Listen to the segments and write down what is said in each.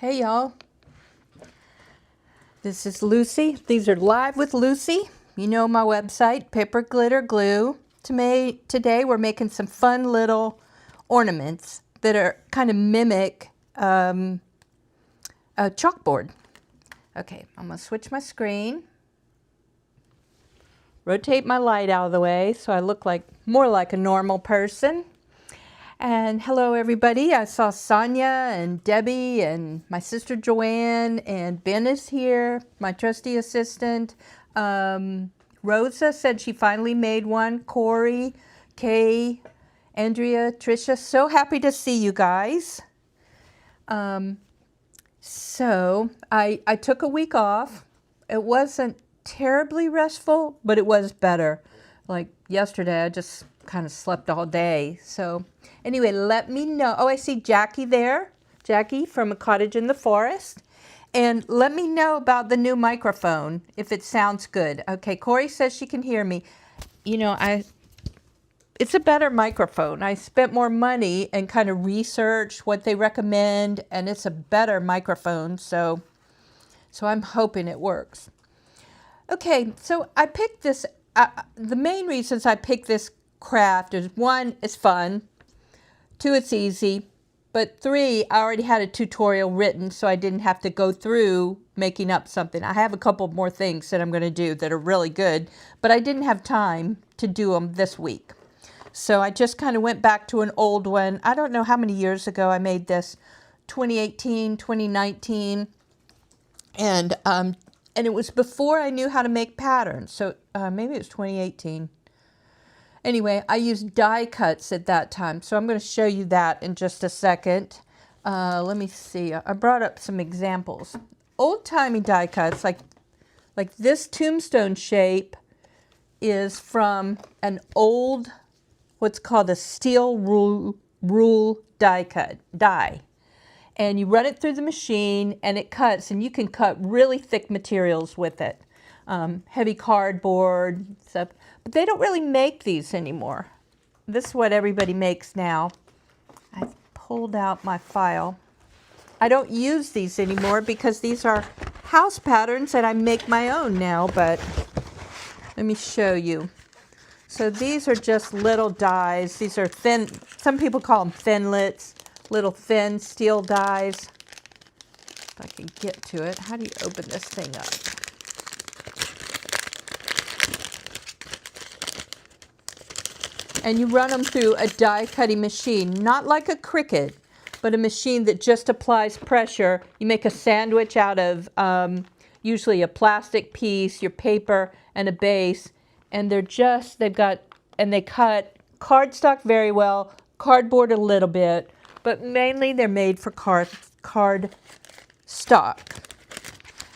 Hey y'all, this is Lucy. These are Live with Lucy. You know my website, Paper Glitter Glue. Today we're making some fun little ornaments that are kind of mimic a chalkboard. Okay, I'm going to switch my screen. Rotate my light out of the way so I look more like a normal person. And hello everybody, I saw Sonia and Debbie and my sister Joanne and Ben is here, my trusty assistant. Rosa said she finally made one. Corey, Kay, Andrea, Tricia, so happy to see you guys. So I took a week off. It wasn't terribly restful, but it was better. Like yesterday, I just kind of slept all day. So anyway, let me know. Oh, I see Jackie there. Jackie from A Cottage in the Forest. And let me know about the new microphone, if it sounds good. Okay, Corey says she can hear me. You know, it's a better microphone. I spent more money and kind of researched what they recommend, and it's a better microphone, so I'm hoping it works. Okay, so I picked this. The main reasons I picked this craft is 1, it's fun, 2, it's easy, but 3, I already had a tutorial written so I didn't have to go through making up something. I have a couple more things that I'm going to do that are really good, but I didn't have time to do them this week. So I just kind of went back to an old one. I don't know how many years ago I made this, 2018, 2019, and it was before I knew how to make patterns, so maybe it was 2018. Anyway, I used die cuts at that time, so I'm going to show you that in just a second. Let me see. I brought up some examples. Old-timey die cuts, like this tombstone shape, is from an old, what's called a steel rule die. And you run it through the machine, and it cuts, and you can cut really thick materials with it. Heavy cardboard, stuff. But they don't really make these anymore. This is what everybody makes now. I pulled out my file. I don't use these anymore because these are house patterns and I make my own now, but let me show you. So these are just little dies. These are thin, some people call them thinlits, little thin steel dies. If I can get to it. How do you open this thing up? And you run them through a die cutting machine, not like a Cricut, but a machine that just applies pressure. You make a sandwich out of usually a plastic piece, your paper, and a base, and they cut cardstock very well, cardboard a little bit, but mainly they're made for card stock.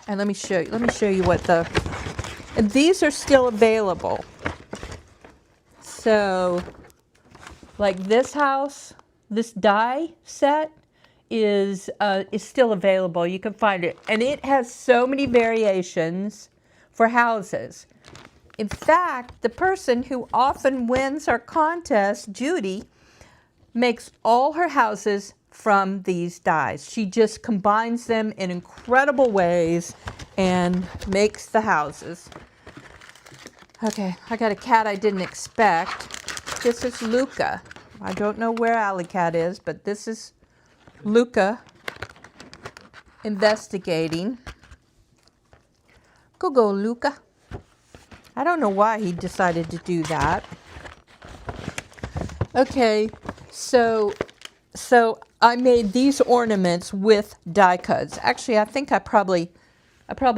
And let me show you and these are still available. So, like this house, this die set is still available. You can find it. And it has so many variations for houses. In fact, the person who often wins our contest, Judy, makes all her houses from these dies. She just combines them in incredible ways and makes the houses. Okay, I got a cat I didn't expect. This is Luca. I don't know where Alley Cat is, but this is Luca investigating. Go, Luca. I don't know why he decided to do that. Okay, so I made these ornaments with die cuts. Actually, I think I probably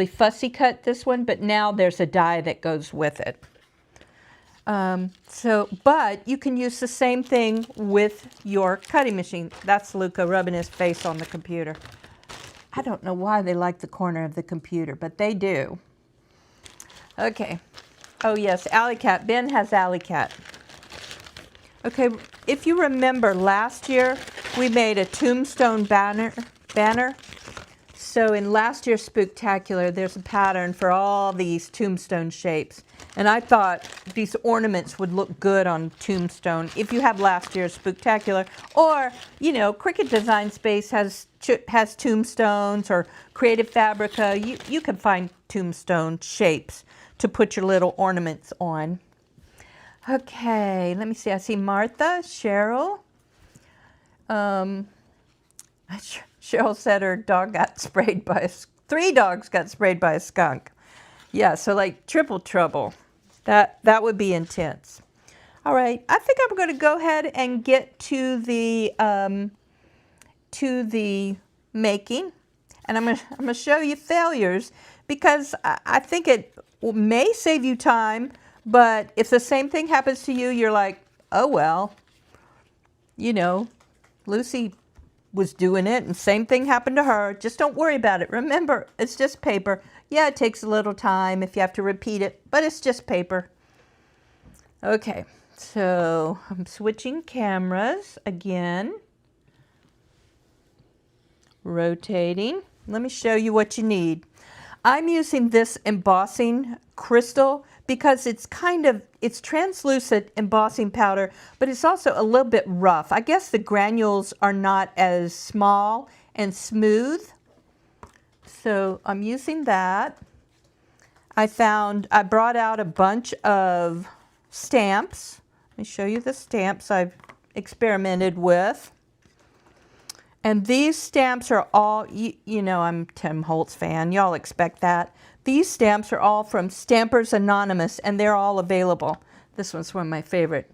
fussy cut this one, but now there's a die that goes with it. But you can use the same thing with your cutting machine. That's Luca rubbing his face on the computer. I don't know why they like the corner of the computer, but they do. Okay. Oh yes, Alley Cat. Ben has Alley Cat. Okay, if you remember last year, we made a tombstone banner. So in last year's Spooktacular, there's a pattern for all these tombstone shapes. And I thought these ornaments would look good on tombstone if you have last year's Spooktacular. Or, you know, Cricut Design Space has tombstones, or Creative Fabrica. You can find tombstone shapes to put your little ornaments on. Okay, let me see. I see Martha, Cheryl. Cheryl said her dog got sprayed by 3 dogs got sprayed by a skunk. Yeah, so like triple trouble. That would be intense. All right, I think I'm going to go ahead and get to the making, and I'm going to show you failures, because I think it may save you time, but if the same thing happens to you, you're like, oh well, you know, Lucy was doing it and same thing happened to her. Just don't worry about it. Remember, it's just paper. Yeah, it takes a little time if you have to repeat it, but it's just paper. Okay, so I'm switching cameras again. Rotating. Let me show you what you need. I'm using this embossing crystal because it's translucent embossing powder, but it's also a little bit rough. I guess the granules are not as small and smooth. So I'm using that. I brought out a bunch of stamps. Let me show you the stamps I've experimented with. And these stamps are all, you know, I'm a Tim Holtz fan. Y'all expect that. These stamps are all from Stampers Anonymous, and they're all available. This one's one of my favorite.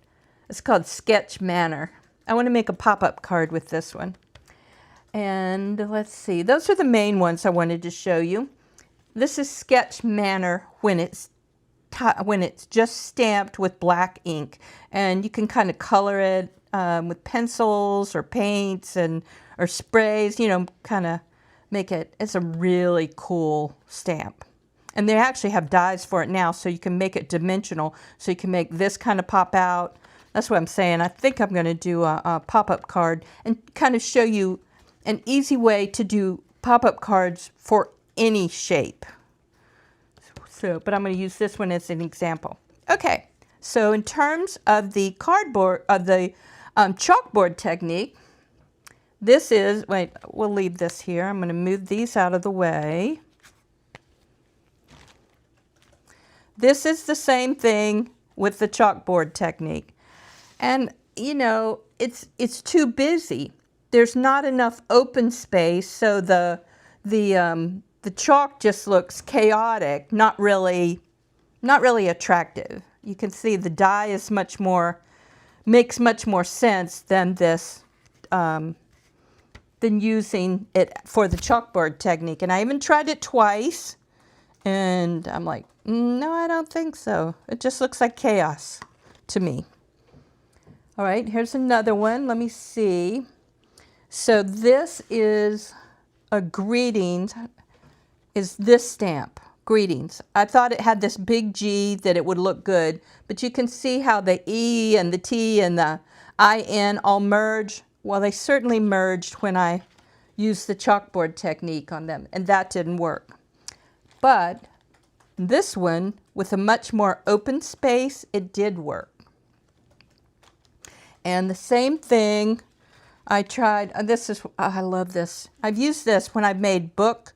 It's called Sketch Manor. I want to make a pop-up card with this one. And let's see. Those are the main ones I wanted to show you. This is Sketch Manor when it's just stamped with black ink. And you can kind of color it with pencils or paints or sprays, you know, kind of make it. It's a really cool stamp. And they actually have dies for it now, so you can make it dimensional. So you can make this kind of pop out. That's what I'm saying. I think I'm going to do a pop-up card and kind of show you an easy way to do pop-up cards for any shape. So, but I'm going to use this one as an example. Okay, so in terms of the chalkboard technique, this is, wait, we'll leave this here. I'm going to move these out of the way. This is the same thing with the chalkboard technique. And, you know, it's too busy. There's not enough open space, so the chalk just looks chaotic, not really attractive. You can see the die is makes much more sense than this, than using it for the chalkboard technique. And I even tried it twice, and I'm like, no, I don't think so. It just looks like chaos to me. All right, here's another one. Let me see. So this is a greetings, is this stamp, greetings. I thought it had this big G that it would look good, but you can see how the E and the T and the IN all merge. Well, they certainly merged when I used the chalkboard technique on them, and that didn't work. But this one, with a much more open space, it did work. And the same thing, I tried, I love this. I've used this when I've made book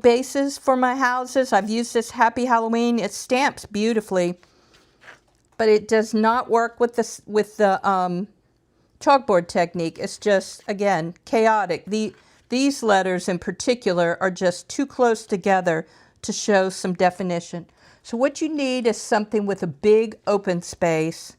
bases for my houses. I've used this Happy Halloween. It stamps beautifully, but it does not work with the chalkboard technique. It's just, again, chaotic. These letters in particular are just too close together to show some definition. So what you need is something with a big open space,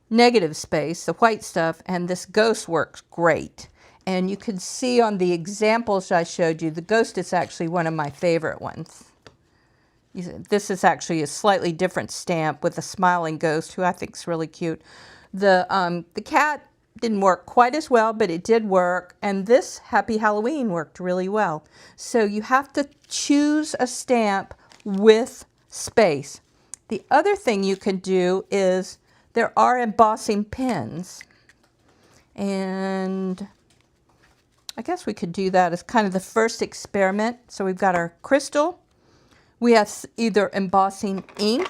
negative space, the white stuff, and this ghost works great. And you can see on the examples I showed you, the ghost is actually one of my favorite ones. This is actually a slightly different stamp with a smiling ghost, who I think is really cute. The cat didn't work quite as well, but it did work. And this Happy Halloween worked really well. So you have to choose a stamp with space. The other thing you can do is there are embossing pens. And I guess we could do that as kind of the first experiment. So we've got our crystal. We have either embossing ink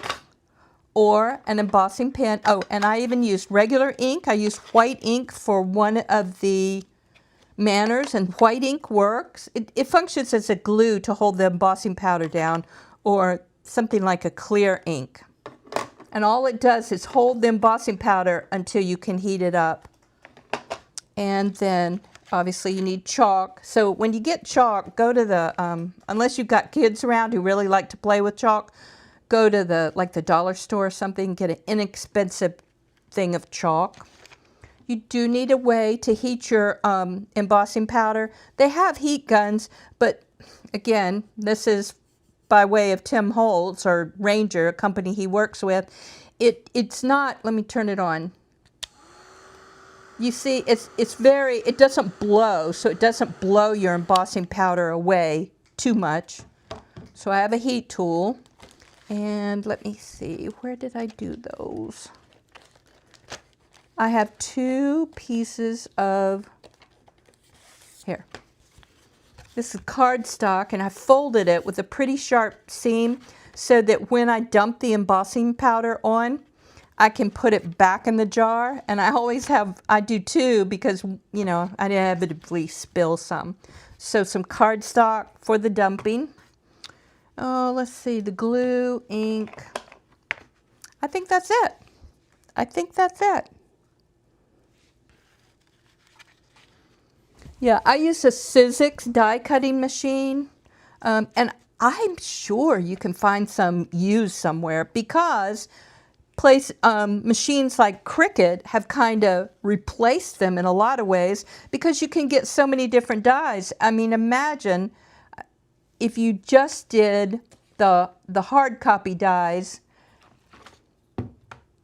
or an embossing pen. Oh, and I even used regular ink. I used white ink for one of the manners, and white ink works. It functions as a glue to hold the embossing powder down, or something like a clear ink. And all it does is hold the embossing powder until you can heat it up. And then obviously you need chalk. So when you get chalk, go to the, unless you've got kids around who really like to play with chalk, go to the dollar store or something, get an inexpensive thing of chalk. You do need a way to heat your embossing powder. They have heat guns, but again, this is by way of Tim Holtz, or Ranger, a company he works with. It's not, let me turn it on. You see, it doesn't blow, so it doesn't blow your embossing powder away too much. So I have a heat tool, and let me see, where did I do those? I have 2 pieces of, here. This is cardstock, and I folded it with a pretty sharp seam so that when I dump the embossing powder on, I can put it back in the jar. And I do 2 because, you know, I inevitably spill some. So some cardstock for the dumping. Oh, let's see, the glue, ink. I think that's it. I think that's it. Yeah, I use a Sizzix die cutting machine, and I'm sure you can find some used somewhere, because machines like Cricut have kind of replaced them in a lot of ways, because you can get so many different dies. I mean, imagine if you just did the hard copy dies.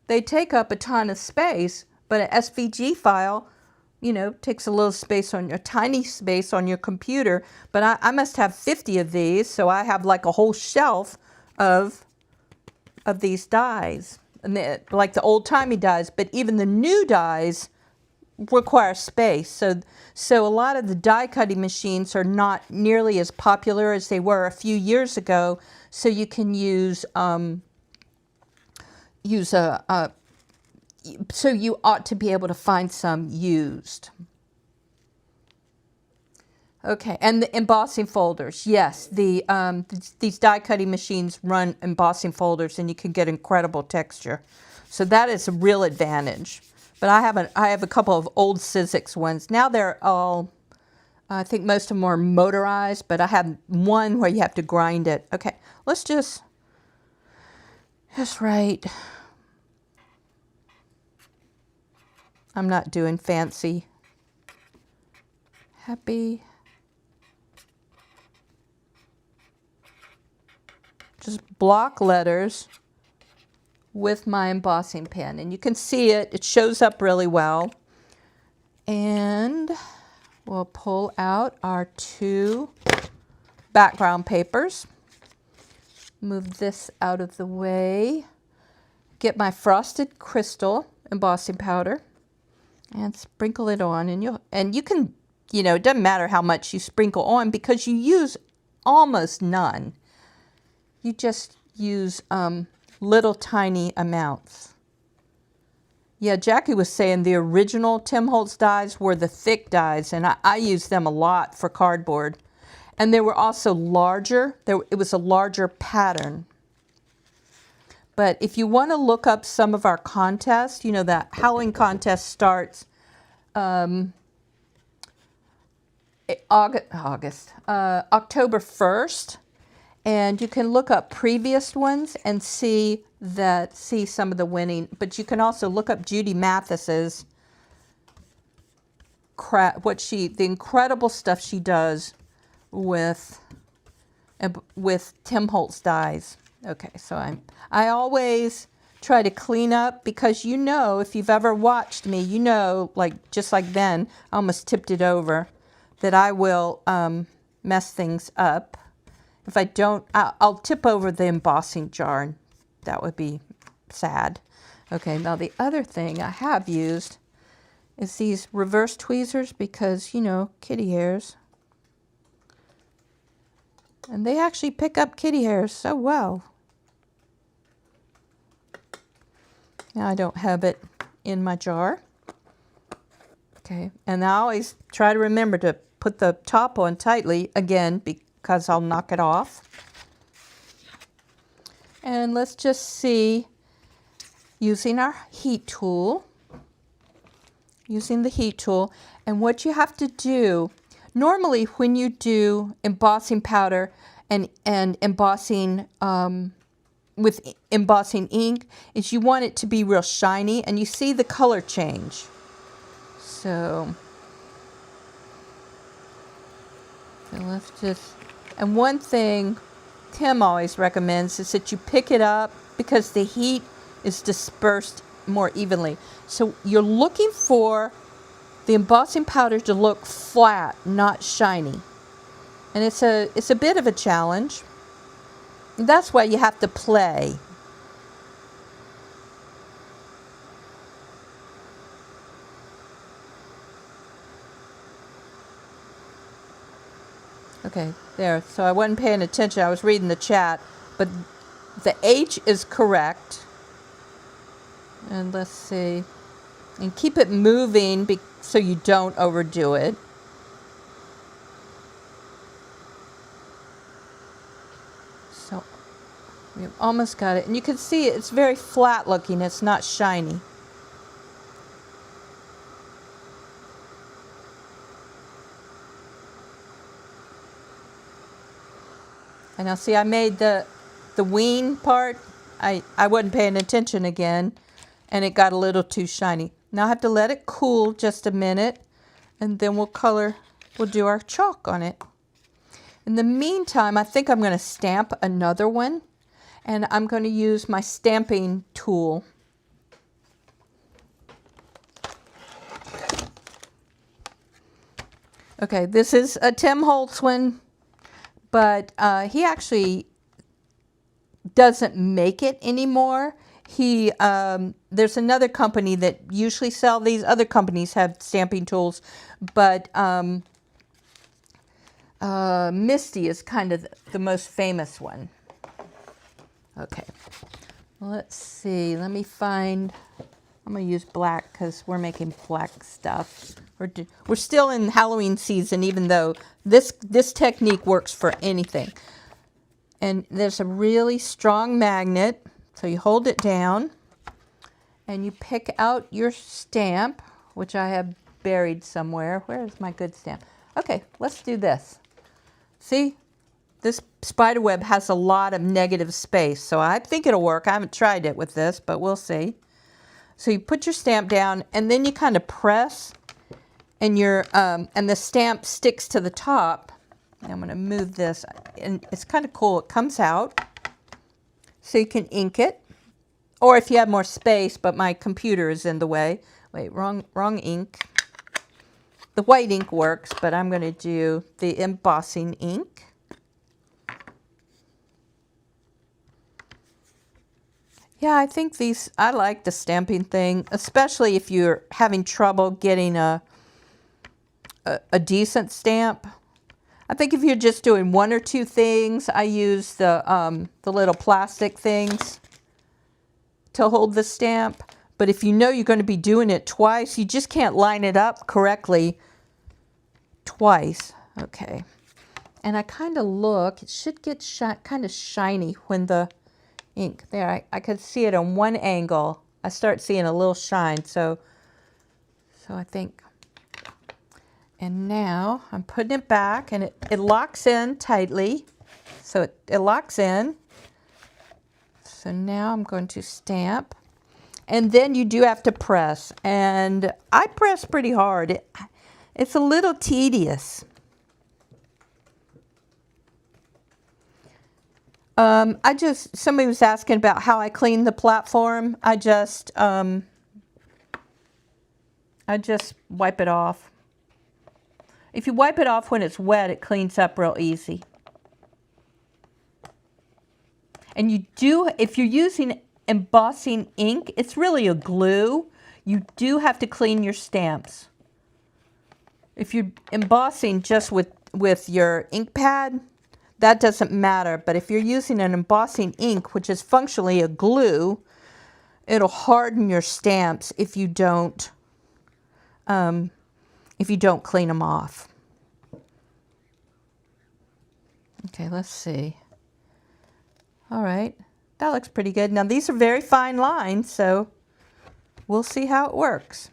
They take up a ton of space, but an SVG file, you know, takes a little space tiny space on your computer. But I must have 50 of these, so I have like a whole shelf of these dies, and like the old-timey dies. But even the new dies require space. So a lot of the die cutting machines are not nearly as popular as they were a few years ago. So you can so you ought to be able to find some used. Okay, and the embossing folders. Yes, these die cutting machines run embossing folders, and you can get incredible texture. So that is a real advantage. But I have a couple of old Sizzix ones. Now they're all, I think most of them are motorized, but I have one where you have to grind it. Okay, let's just write. I'm not doing fancy. Happy. Just block letters with my embossing pen. And you can see it shows up really well. And we'll pull out our 2 background papers. Move this out of the way. Get my frosted crystal embossing powder and sprinkle it on. And you can, you know, it doesn't matter how much you sprinkle on, because you use almost none. You just use little tiny amounts. Yeah, Jackie was saying the original Tim Holtz dies were the thick dies, and I used them a lot for cardboard. And they were also larger. It was a larger pattern. But if you want to look up some of our contests, you know, that Howling contest starts October 1st. And you can look up previous ones and see some of the winning. But you can also look up Judy Mathis's the incredible stuff she does with Tim Holtz dies. Okay, so I always try to clean up, because, you know, if you've ever watched me, you know, like just like then, I almost tipped it over, that I will mess things up. If I don't, I'll tip over the embossing jar, and that would be sad. Okay, now the other thing I have used is these reverse tweezers, because, you know, kitty hairs. And they actually pick up kitty hairs so well. Now I don't have it in my jar. Okay, and I always try to remember to put the top on tightly again because I'll knock it off. And let's just see, using our heat tool, using the heat tool, and what you have to do, normally when you do embossing powder and embossing with embossing ink, is you want it to be real shiny, and you see the color change. So let's just, and one thing Tim always recommends is that you pick it up because the heat is dispersed more evenly. So you're looking for the embossing powder to look flat, not shiny. And it's a bit of a challenge. And that's why you have to play. Okay, there. So I wasn't paying attention. I was reading the chat, but the H is correct. And let's see. And keep it moving so you don't overdo it. So we've almost got it. And you can see it's very flat looking. It's not shiny. And now see, I made the wing part. I wasn't paying attention again, and it got a little too shiny. Now I have to let it cool just a minute, and then we'll do our chalk on it. In the meantime, I think I'm going to stamp another one, and I'm going to use my stamping tool. Okay, this is a Tim Holtz one, but he actually doesn't make it anymore. There's another company that usually sell these. Other companies have stamping tools, but Misty is kind of the most famous one. Okay, let's see. Let me find. I'm going to use black because we're making black stuff. We're still in Halloween season, even though this technique works for anything. And there's a really strong magnet, so you hold it down and you pick out your stamp, which I have buried somewhere. Where is my good stamp? Okay, let's do this. See, this spider web has a lot of negative space, so I think it'll work. I haven't tried it with this, but we'll see. So you put your stamp down, and then you kind of press, and and the stamp sticks to the top. I'm going to move this, and it's kind of cool. It comes out, so you can ink it, or if you have more space, but my computer is in the way. Wait, wrong ink. The white ink works, but I'm going to do the embossing ink. Yeah, I think I like the stamping thing, especially if you're having trouble getting a decent stamp. I think if you're just doing one or two things, I use the little plastic things to hold the stamp. But if you know you're going to be doing it twice, you just can't line it up correctly twice. Okay. And I kind of look, it should get kind of shiny when the ink, there, I could see it on one angle. I start seeing a little shine, so I think. And now I'm putting it back, and it locks in tightly. So it locks in. So now I'm going to stamp. And then you do have to press. And I press pretty hard. It's a little tedious. Somebody was asking about how I clean the platform. I just wipe it off. If you wipe it off when it's wet, it cleans up real easy. And if you're using embossing ink, it's really a glue. You do have to clean your stamps. If you're embossing just with your ink pad, that doesn't matter. But if you're using an embossing ink, which is functionally a glue, it'll harden your stamps if you don't clean them off. Okay, let's see. All right, that looks pretty good. Now these are very fine lines, so we'll see how it works.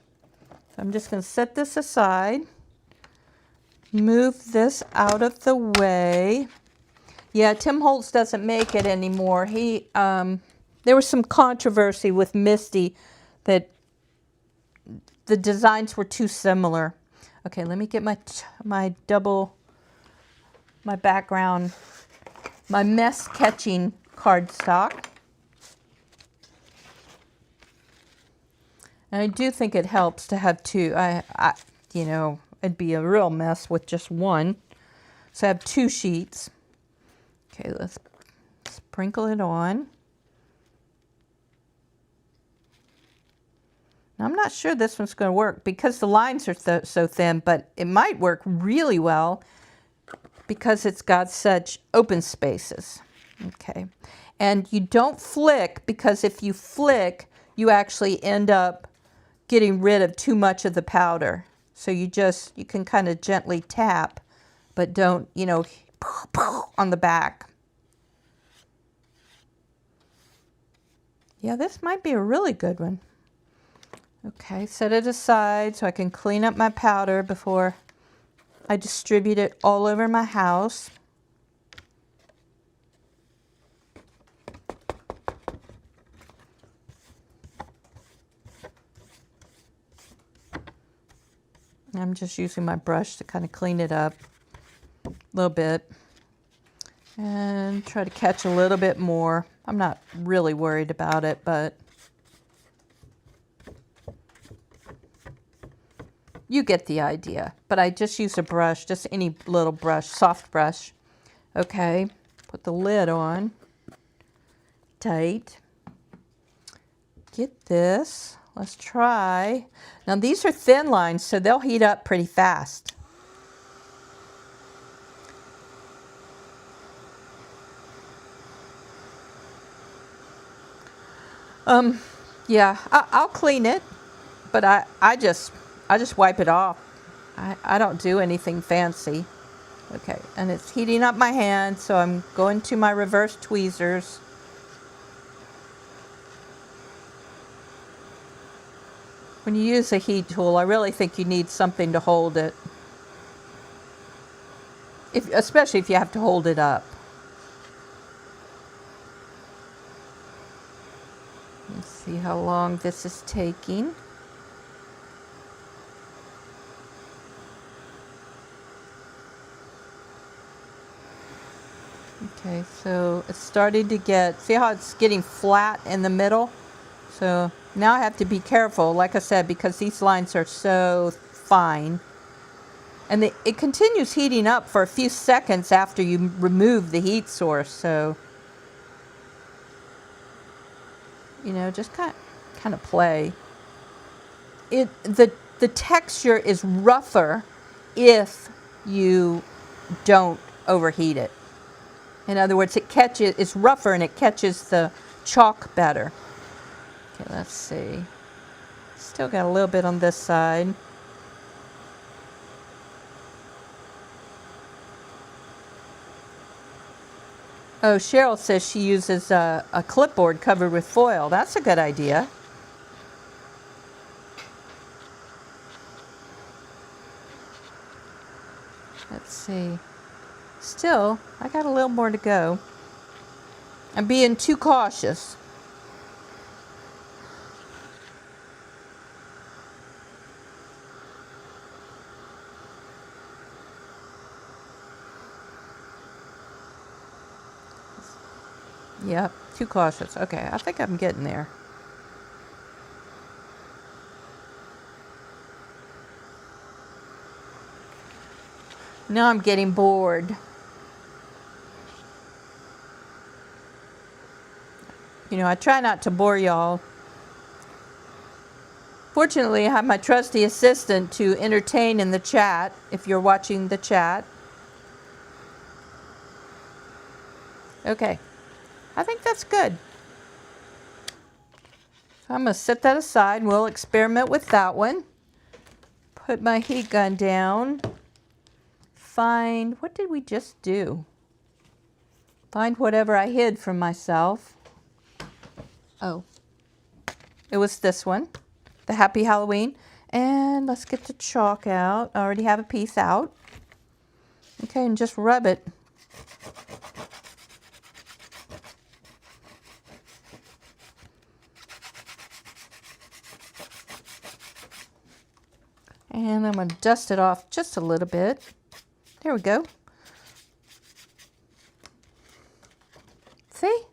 So I'm just going to set this aside, move this out of the way. Yeah, Tim Holtz doesn't make it anymore. There was some controversy with Misty that the designs were too similar. Okay, let me get my background, my mess catching cardstock. And I do think it helps to have two. You know, it'd be a real mess with just one. So I have 2 sheets. Okay, let's sprinkle it on. Now, I'm not sure this one's going to work because the lines are so thin, but it might work really well because it's got such open spaces. Okay, and you don't flick, because if you flick, you actually end up getting rid of too much of the powder. So you can kind of gently tap, but don't, you know, on the back. Yeah, this might be a really good one. Okay, set it aside so I can clean up my powder before I distribute it all over my house. I'm just using my brush to kind of clean it up a little bit and try to catch a little bit more. I'm not really worried about it, but you get the idea. But I just use a brush, just any little brush, soft brush. Okay, put the lid on tight. Get this. Let's try. Now these are thin lines, so they'll heat up pretty fast. Yeah, I'll clean it, but I just wipe it off. I don't do anything fancy. Okay, and it's heating up my hand, so I'm going to my reverse tweezers. When you use a heat tool, I really think you need something to hold it. Especially if you have to hold it up. Let's see how long this is taking. Okay, so it's starting to see how it's getting flat in the middle? So now I have to be careful, like I said, because these lines are so fine. And it continues heating up for a few seconds after you remove the heat source. So, you know, just kind of play. The texture is rougher if you don't overheat it. In other words, it's rougher and it catches the chalk better. Okay, let's see. Still got a little bit on this side. Oh, Cheryl says she uses a clipboard covered with foil. That's a good idea. Let's see. Still, I got a little more to go. I'm being too cautious. Yep, too cautious. Okay, I think I'm getting there. Now I'm getting bored. You know, I try not to bore y'all. Fortunately, I have my trusty assistant to entertain in the chat, if you're watching the chat. Okay, I think that's good. So I'm going to set that aside and we'll experiment with that one. Put my heat gun down. Find, what did we just do? Find whatever I hid from myself. Oh, it was this one, the Happy Halloween. And let's get the chalk out. I already have a piece out. Okay, and just rub it. And I'm going to dust it off just a little bit. There we go. See?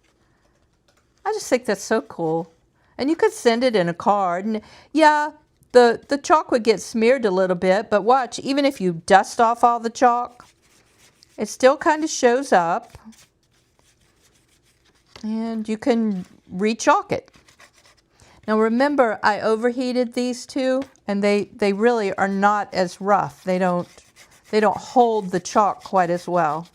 I just think that's so cool. And you could send it in a card. And yeah, the chalk would get smeared a little bit, but watch, even if you dust off all the chalk, it still kind of shows up. And you can re-chalk it. Now remember, I overheated these two, and they really are not as rough. They don't hold the chalk quite as well.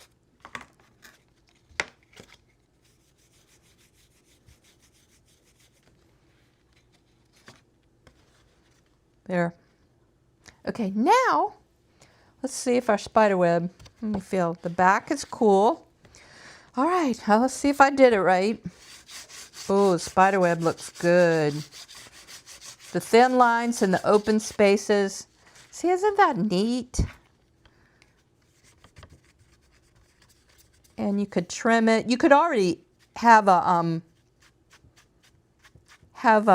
There. Okay, now let's see if our spider web, let me feel, the back is cool. All right, now let's see if I did it right. Oh, the spider web looks good. The thin lines and the open spaces. See, isn't that neat? And you could trim it. You could already have have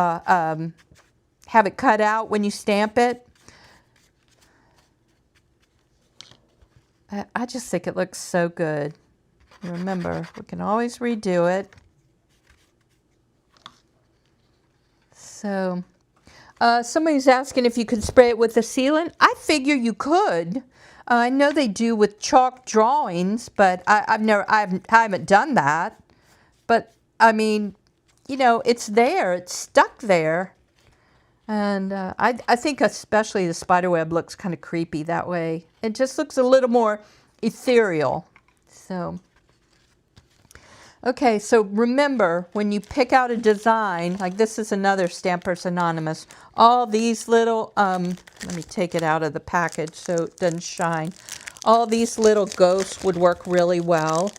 it cut out when you stamp it. I just think it looks so good. Remember, we can always redo it. So, somebody's asking if you could spray it with a sealant. I figure you could. I know they do with chalk drawings, but I haven't done that. But I mean, you know, it's there. It's stuck there. And I think especially the spiderweb looks kind of creepy that way. It just looks a little more ethereal. So, okay, so remember, when you pick out a design, like this is another Stampers Anonymous, all these little, let me take it out of the package so it doesn't shine. All these little ghosts would work really well.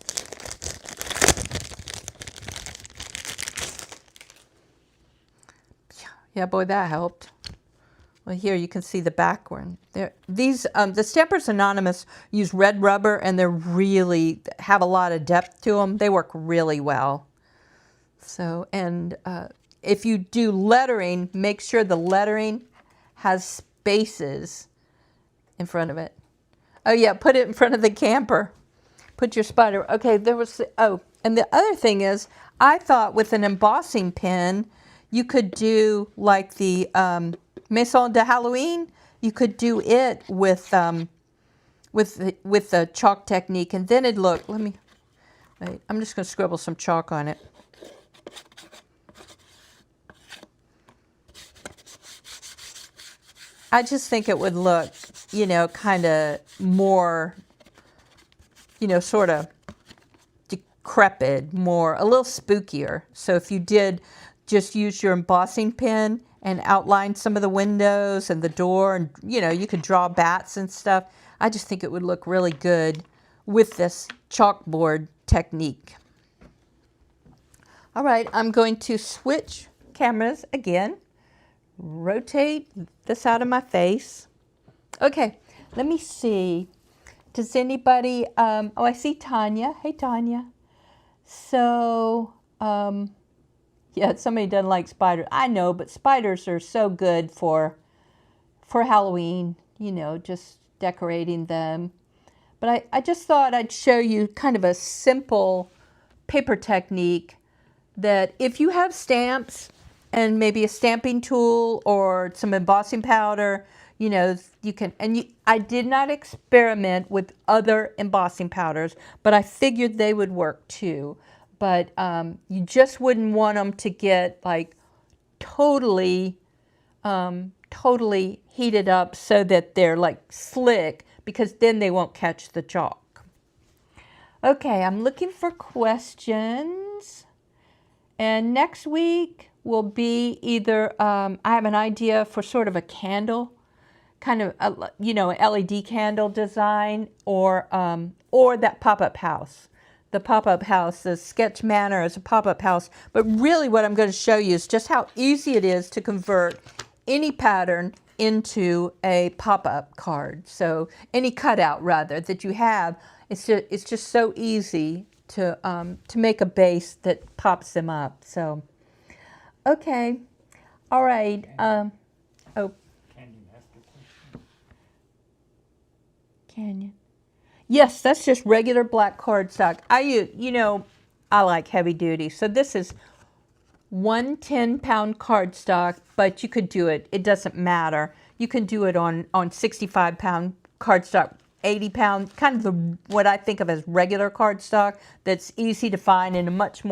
Yeah, boy, that helped. Well, here you can see the back one. These, the Stampers Anonymous use red rubber, and they're really, have a lot of depth to them. They work really well. So, and if you do lettering, make sure the lettering has spaces in front of it. Oh yeah, put it in front of the camper. Put your spider. Okay, there was, oh, and the other thing is, I thought with an embossing pen, you could do like the Maison de Halloween. You could do it with the chalk technique, and then it'd look. Let me. Wait, I'm just going to scribble some chalk on it. I just think it would look, you know, kind of more, you know, sort of decrepit, more a little spookier. So if you did just use your embossing pen and outline some of the windows and the door, and you know, you could draw bats and stuff. I just think it would look really good with this chalkboard technique. All right, I'm going to switch cameras again. Rotate this out of my face. Okay, let me see. Does anybody, oh, I see Tanya. Hey, Tanya. So, yeah, somebody doesn't like spiders. I know, but spiders are so good for Halloween, you know, just decorating them. But I just thought I'd show you kind of a simple paper technique that if you have stamps and maybe a stamping tool or some embossing powder, you know, you can, and I did not experiment with other embossing powders, but I figured they would work too. But you just wouldn't want them to get like totally heated up so that they're like slick, because then they won't catch the chalk. Okay, I'm looking for questions. And next week will be either, I have an idea for sort of a candle, kind of, you know, an LED candle design, or that pop-up house. The pop-up house, the Sketch Manor is a pop-up house, but really what I'm going to show you is just how easy it is to convert any pattern into a pop-up card. So any cutout rather that you have, it's just so easy to make a base that pops them up. So, okay, all right. Oh, Canyon asked a question. Canyon. Yes, that's just regular black cardstock. You know, I like heavy duty, so this is 1 10-pound cardstock, but you could do it. It doesn't matter. You can do it on 65-pound cardstock, 80-pound, kind of what I think of as regular cardstock that's easy to find in a much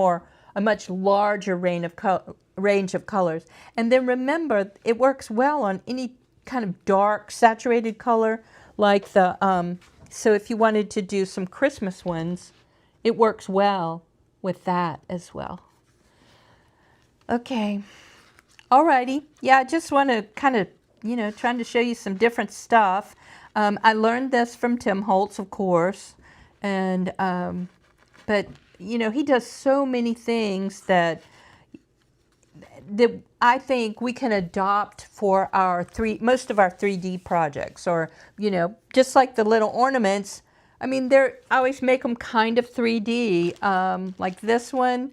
larger range of colors. And then remember, it works well on any kind of dark, saturated color, like the, so if you wanted to do some Christmas ones, it works well with that as well. Okay, alrighty. Yeah, I just want to kind of, you know, trying to show you some different stuff. I learned this from Tim Holtz, of course, and but you know, he does so many things that I think we can adopt for our most of our 3D projects, or you know, just like the little ornaments. I mean, I always make them kind of 3D, like this one.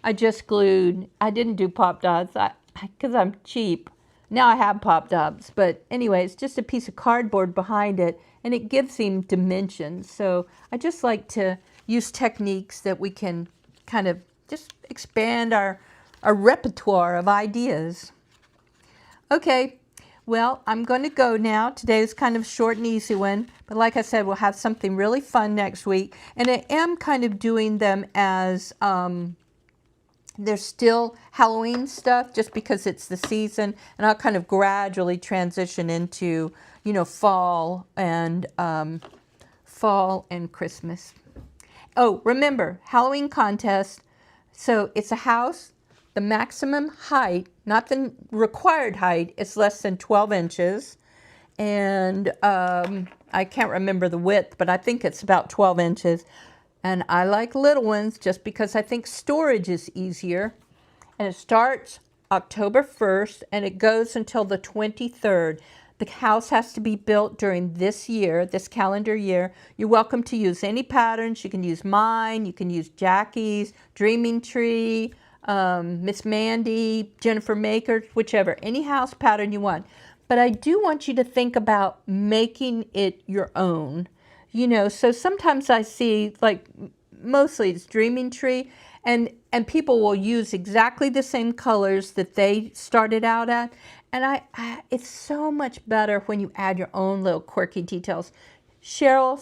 I just glued. I didn't do pop dots because I'm cheap. Now I have pop dots, but anyway, it's just a piece of cardboard behind it, and it gives him dimensions. So I just like to use techniques that we can kind of just expand our repertoire of ideas. Okay, well, I'm going to go now. Today was kind of a short and easy one, but like I said, we'll have something really fun next week, and I am kind of doing them as there's still Halloween stuff just because it's the season, and I'll kind of gradually transition into, you know, fall and Christmas. Oh, remember, Halloween contest. So it's a house. The maximum height, not the required height, is less than 12 inches. And I can't remember the width, but I think it's about 12 inches. And I like little ones just because I think storage is easier. And it starts October 1st and it goes until the 23rd. The house has to be built during this year, this calendar year. You're welcome to use any patterns. You can use mine, you can use Jackie's, Dreaming Tree, Miss Mandy, Jennifer Maker's, whichever, any house pattern you want. But I do want you to think about making it your own. You know, so sometimes I see, like, mostly it's Dreaming Tree, and people will use exactly the same colors that they started out at. And it's so much better when you add your own little quirky details. Cheryl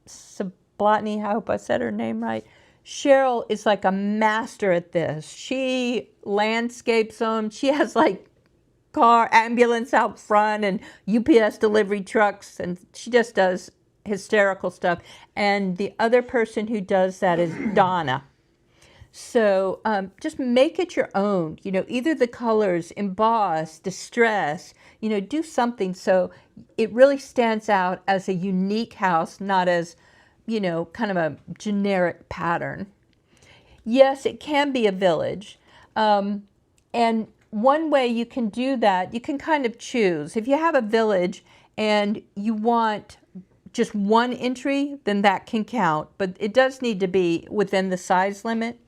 Sablotny, I hope I said her name right. Cheryl is like a master at this. She landscapes them. She has like ambulance out front and UPS delivery trucks, and she just does hysterical stuff. And the other person who does that is Donna. So just make it your own, you know, either the colors, emboss, distress, you know, do something so it really stands out as a unique house, not as, you know, kind of a generic pattern. Yes, it can be a village. And one way you can do that, you can kind of choose. If you have a village and you want just one entry, then that can count, but it does need to be within the size limit.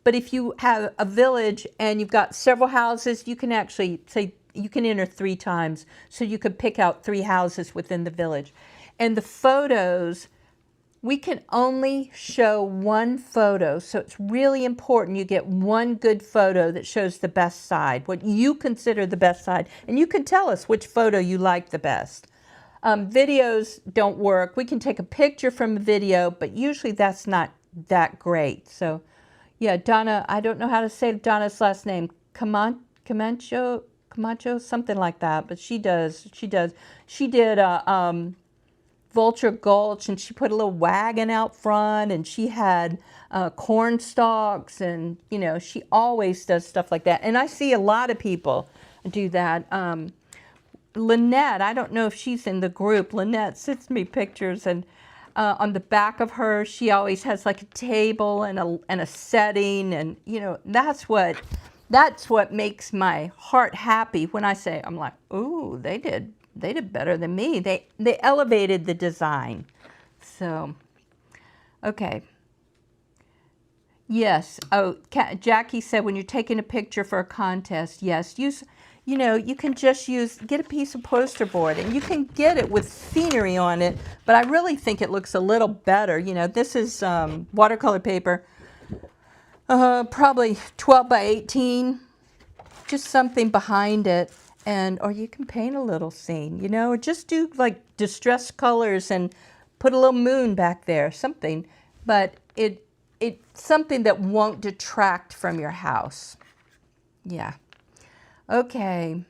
But if you have a village and you've got several houses, you can actually say you can enter 3 times. So you could pick out 3 houses within the village. And the photos, we can only show one photo. So it's really important you get one good photo that shows the best side, what you consider the best side. And you can tell us which photo you like the best. Videos don't work. We can take a picture from a video, but usually that's not that great. So yeah, Donna, I don't know how to say Donna's last name, Camacho, something like that, but she did Vulture Gulch, and she put a little wagon out front, and she had corn stalks, and you know, she always does stuff like that. And I see a lot of people do that. Lynette, I don't know if she's in the group. Lynette sends me pictures, and on the back of her, she always has like a table and a setting, and you know, that's what makes my heart happy when I say, I'm like, ooh, they did better than me. They elevated the design. So, okay. Yes. Oh, Jackie said when you're taking a picture for a contest, yes, use, you know, you can just get a piece of poster board, and you can get it with scenery on it, but I really think it looks a little better. You know, this is watercolor paper, probably 12 by 18, just something behind it, or you can paint a little scene, you know, or just do like distressed colors and put a little moon back there, something, but it's something that won't detract from your house. Yeah. Okay.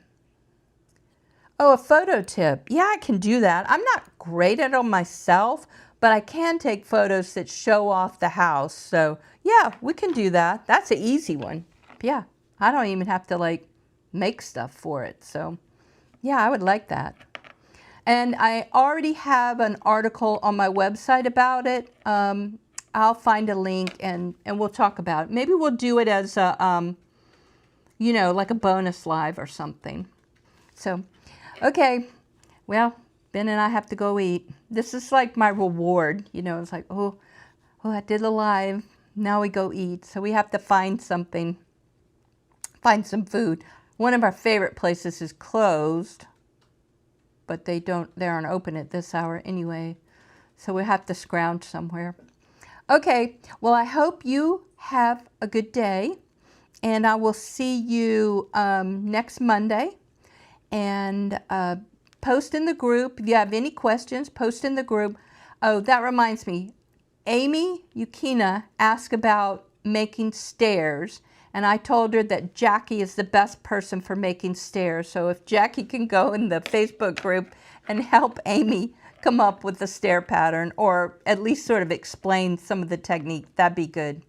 Oh, a photo tip. Yeah, I can do that. I'm not great at it myself, but I can take photos that show off the house. So yeah, we can do that. That's an easy one. Yeah, I don't even have to like make stuff for it. So yeah, I would like that. And I already have an article on my website about it. I'll find a link and we'll talk about it. Maybe we'll do it as a, you know, like a bonus live or something. So, okay, well, Ben and I have to go eat. This is like my reward, you know, it's like, oh, I did a live, now we go eat. So we have to find something, find some food. One of our favorite places is closed, but they aren't open at this hour anyway. So we have to scrounge somewhere. Okay, well, I hope you have a good day, and I will see you next Monday. And post in the group. If you have any questions, post in the group. Oh, that reminds me. Amy Yukina asked about making stairs, and I told her that Jackie is the best person for making stairs. So if Jackie can go in the Facebook group and help Amy come up with the stair pattern, or at least sort of explain some of the technique, that'd be good.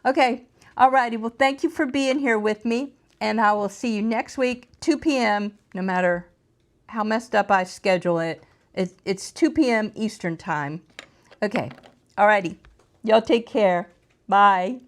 Okay, alrighty, well, thank you for being here with me, and I will see you next week, 2 p.m., no matter how messed up I schedule it. It's 2 p.m. Eastern time. Okay, alrighty, y'all take care. Bye.